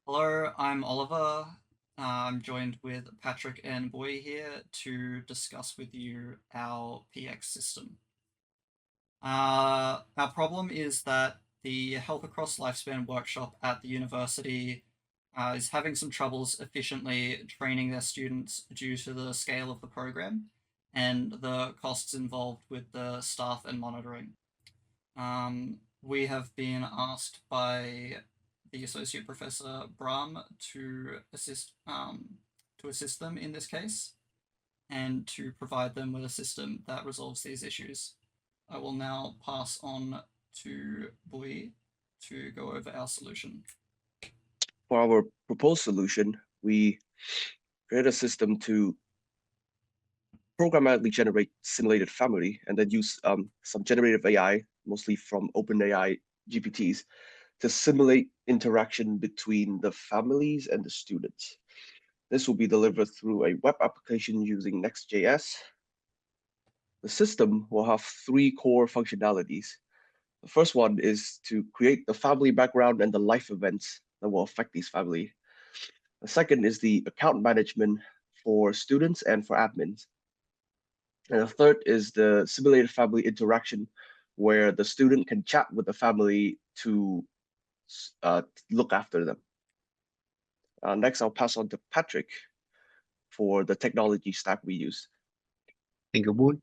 Hello, I'm Oliver. I'm joined with Patrick and Boy here to discuss with you our PX system. Our problem is that the Health Across Lifespan workshop at the university is having some troubles efficiently training their students due to the scale of the program and the costs involved with the staff and monitoring. We have been asked by the Associate Professor Brahm to assist them in this case and to provide them with a system that resolves these issues. I will now pass on to Bui to go over our solution. For our proposed solution, we create a system to programmatically generate simulated family and then use some generative AI, mostly from OpenAI GPTs, to simulate interaction between the families and the students. This will be delivered through a web application using Next.js. The system will have three core functionalities. The first one is to create the family background and the life events that will affect these family. The second is the account management for students and for admins. And the third is the simulated family interaction, where the student can chat with the family to look after them. Next, I'll pass on to Patrick for the technology stack we use. Thank you, Boon.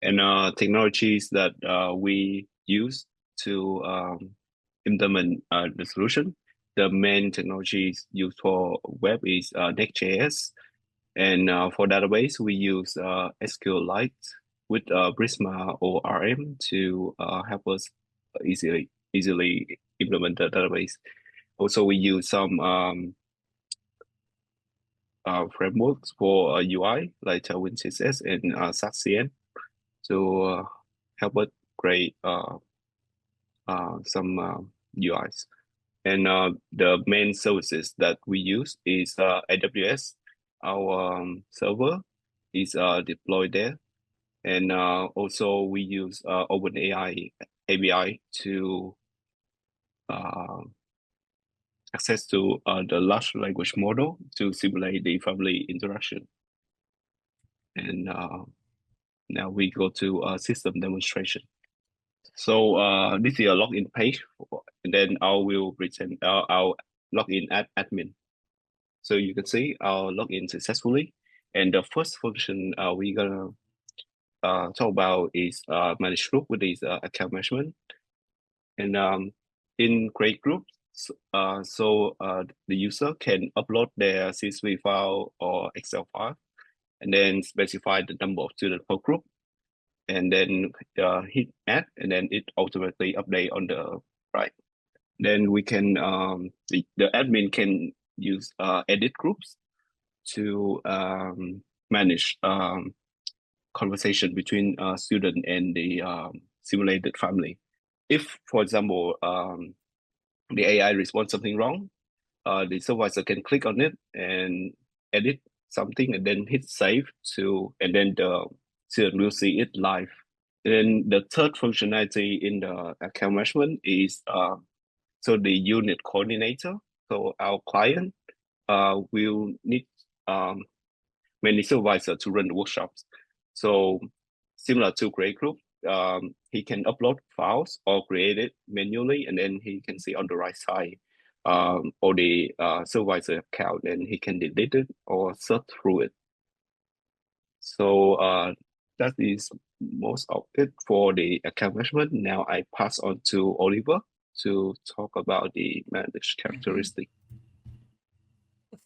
And technologies that we use to implement the solution. The main technologies used for web is Next.js. And for database, we use SQLite with Prisma ORM to help us easily implement the database. Also, we use some frameworks for UI like TailwindCSS and Shadcn to help us create some UIs. And the main services that we use is AWS. Our server is deployed there. And also we use OpenAI API to access to the large language model to simulate the family interaction. And now we go to system demonstration. So this is a login page, and then I will pretend I'll log in as admin. So you can see I'll log in successfully. And the first function we're gonna talk about is manage group with this account management. And in create groups, the user can upload their CSV file or Excel file, and then specify the number of students per group, and then hit add, and then it automatically update on the right. Then we can the admin can use edit groups to manage conversation between student and the simulated family. If, for example, the AI responds something wrong, the supervisor can click on it and edit something and then hit save and then the student will see it live. Then the third functionality in the account management is so the unit coordinator. So our client will need many supervisors to run the workshops. So similar to Create Group, he can upload files or create it manually, and then he can see on the right side or the supervisor account, and he can delete it or search through it. So that is most of it for the account management. Now I pass on to Oliver to talk about the managed characteristic.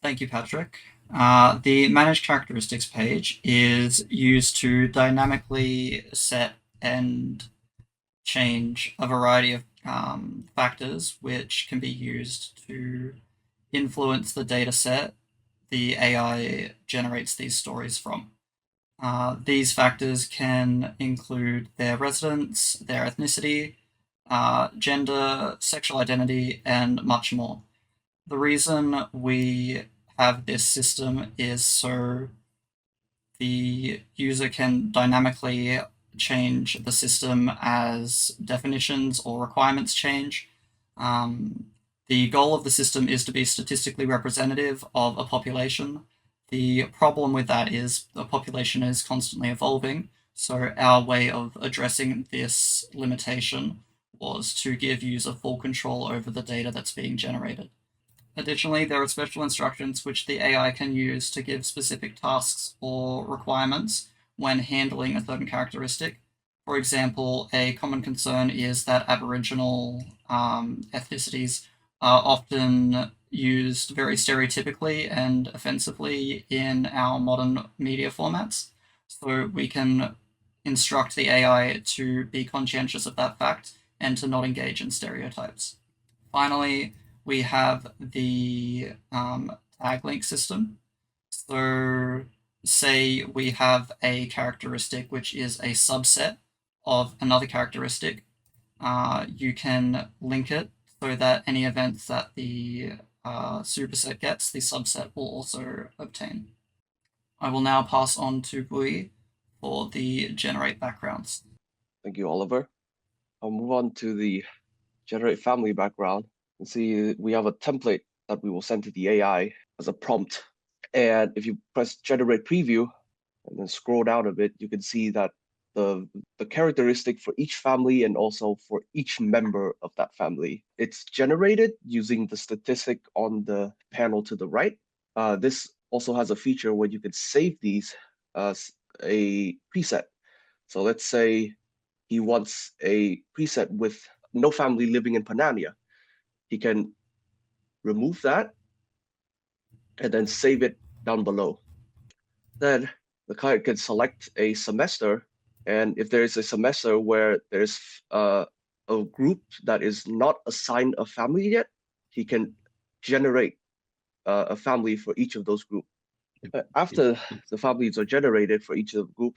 Thank you, Patrick. The Manage Characteristics page is used to dynamically set and change a variety of factors which can be used to influence the data set the AI generates these stories from. These factors can include their residence, their ethnicity, gender, sexual identity, and much more. The reason we have this system is so the user can dynamically change the system as definitions or requirements change. The goal of the system is to be statistically representative of a population. The problem with that is the population is constantly evolving, so our way of addressing this limitation was to give user full control over the data that's being generated. Additionally, there are special instructions which the AI can use to give specific tasks or requirements when handling a certain characteristic. For example, a common concern is that Aboriginal ethnicities are often used very stereotypically and offensively in our modern media formats. So we can instruct the AI to be conscientious of that fact and to not engage in stereotypes. Finally, we have the tag link system. So say we have a characteristic which is a subset of another characteristic. You can link it so that any events that the superset gets, the subset will also obtain. I will now pass on to Bui for the generate backgrounds. Thank you, Oliver. I'll move on to the generate family background. You see, we have a template that we will send to the AI as a prompt. And if you press generate preview and then scroll down a bit, you can see that the characteristic for each family and also for each member of that family, it's generated using the statistic on the panel to the right. This also has a feature where you can save these as a preset. So let's say he wants a preset with no family living in Panania. He can remove that and then save it down below. Then the client can select a semester, and if there is a semester where there's a group that is not assigned a family yet, he can generate a family for each of those groups. After the families are generated for each of the group,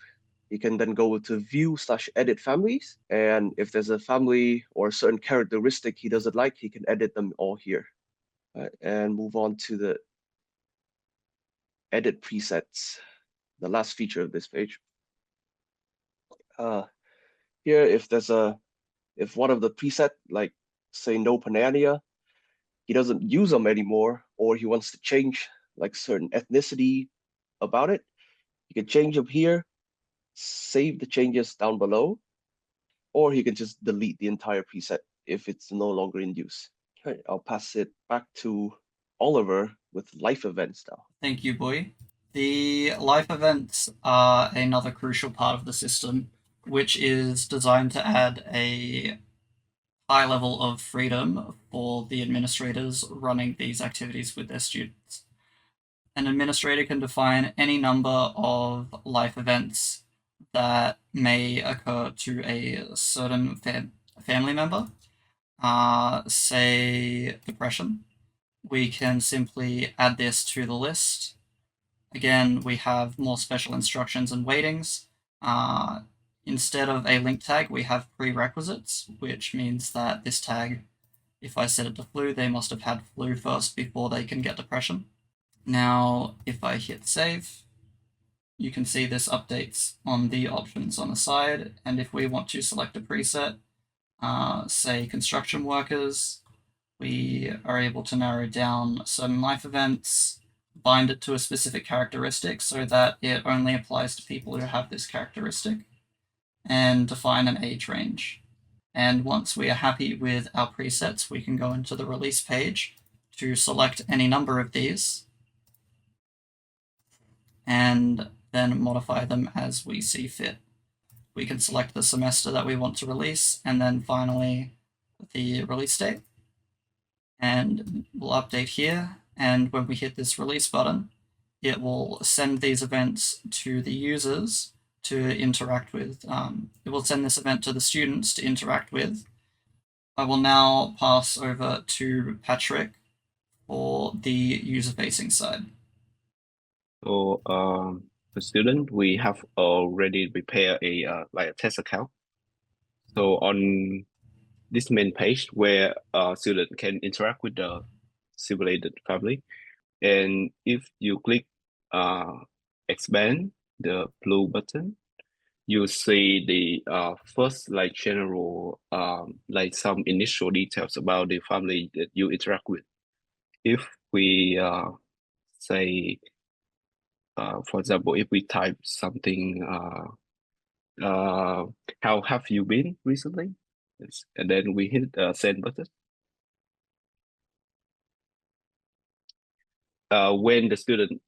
you can then go to view/edit families. And if there's a family or a certain characteristic he doesn't like, he can edit them all here. And move on to the edit presets, the last feature of this page. Here, if one of the preset, like say no Panania, he doesn't use them anymore, or he wants to change like certain ethnicity about it, you can change them here, save the changes down below, or he can just delete the entire preset if it's no longer in use. All right, I'll pass it back to Oliver with life events now. Thank you, Bui. The life events are another crucial part of the system, which is designed to add a high level of freedom for the administrators running these activities with their students. An administrator can define any number of life events that may occur to a certain family member, say depression. We can simply add this to the list. Again, we have more special instructions and weightings. Instead of a link tag, we have prerequisites, which means that this tag, if I set it to flu, they must have had flu first before they can get depression. Now, if I hit save, you can see this updates on the options on the side. And if we want to select a preset, say construction workers, we are able to narrow down certain life events, bind it to a specific characteristic so that it only applies to people who have this characteristic, and define an age range. And once we are happy with our presets, we can go into the release page to select any number of these and then modify them as we see fit. We can select the semester that we want to release, and then finally the release date. And we'll update here, and when we hit this release button, it will send these events to the users to interact with. It will send this event to the students to interact with. I will now pass over to Patrick for the user-facing side. So the student, we have already prepared a like a test account. So on this main page where a student can interact with the simulated family, and if you click expand the blue button, you see the first like general like some initial details about the family that you interact with. If we say for example, if we type something how have you been recently? Yes. And then we hit the send button. When the student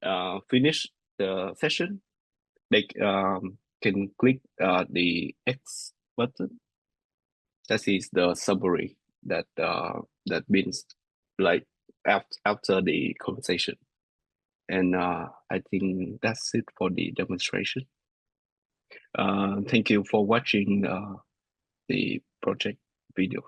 finish the session, they can click the X button. That is the summary that that means like after the conversation. And I think that's it for the demonstration. Thank you for watching the project video.